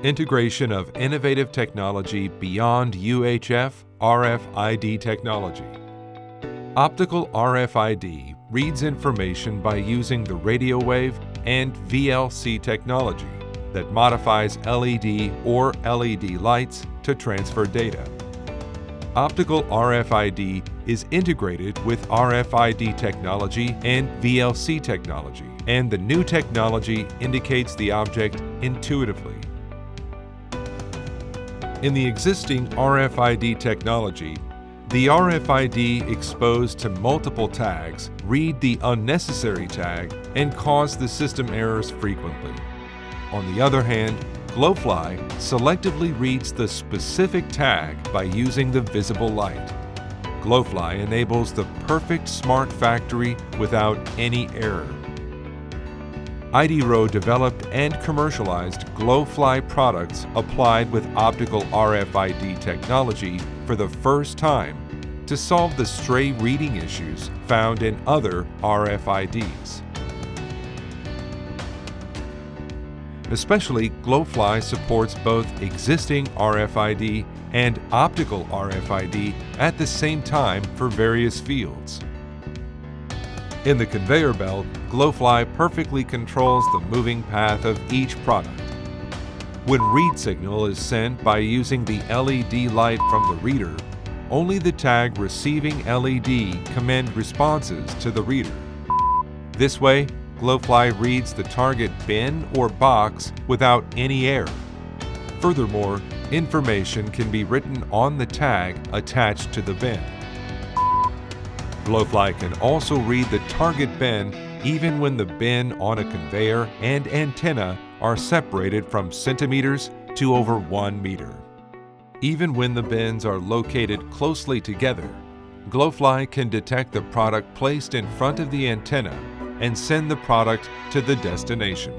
Integration of innovative technology beyond UHF RFID technology. Optical RFID reads information by using the radio wave and VLC technology that modifies LED or LED lights to transfer data. Optical RFID is integrated with RFID technology and VLC technology, and the new technology indicates the object intuitively. In the existing RFID technology, the RFID exposed to multiple tags read the unnecessary tag and cause the system errors frequently. On the other hand, Glowfly selectively reads the specific tag by using the visible light. Glowfly enables the perfect smart factory without any error. IDRO developed and commercialized Glowfly products applied with optical RFID technology for the first time to solve the stray reading issues found in other RFIDs. Especially, Glowfly supports both existing RFID and optical RFID at the same time for various fields. In the conveyor belt, Glowfly perfectly controls the moving path of each product. When read signal is sent by using the LED light from the reader, only the tag receiving LED command responses to the reader. This way, Glowfly reads the target bin or box without any error. Furthermore, information can be written on the tag attached to the bin. Glowfly can also read the target bin even when the bin on a conveyor and antenna are separated from centimeters to over 1 meter. Even when the bins are located closely together, Glowfly can detect the product placed in front of the antenna and send the product to the destination.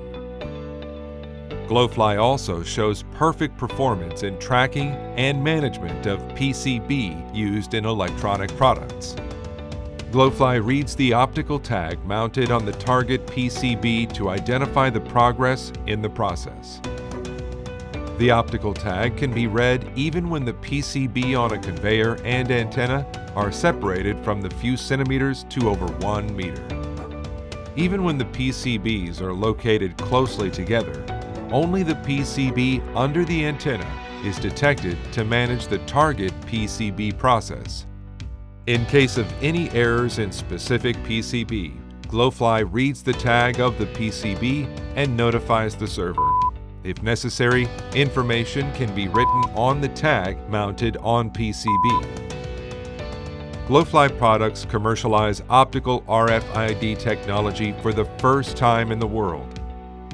Glowfly also shows perfect performance in tracking and management of PCB used in electronic products. Glowfly reads the optical tag mounted on the target PCB to identify the progress in the process. The optical tag can be read even when the PCB on a conveyor and antenna are separated from the few centimeters to over 1 meter. Even when the PCBs are located closely together, only the PCB under the antenna is detected to manage the target PCB process. In case of any errors in specific PCB, Glowfly reads the tag of the PCB and notifies the server. If necessary, information can be written on the tag mounted on PCB. Glowfly products commercialize optical RFID technology for the first time in the world.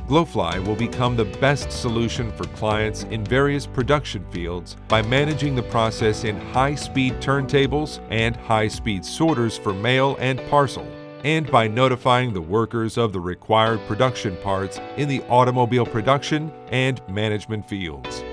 Glowfly will become the best solution for clients in various production fields by managing the process in high-speed turntables and high-speed sorters for mail and parcel, and by notifying the workers of the required production parts in the automobile production and management fields.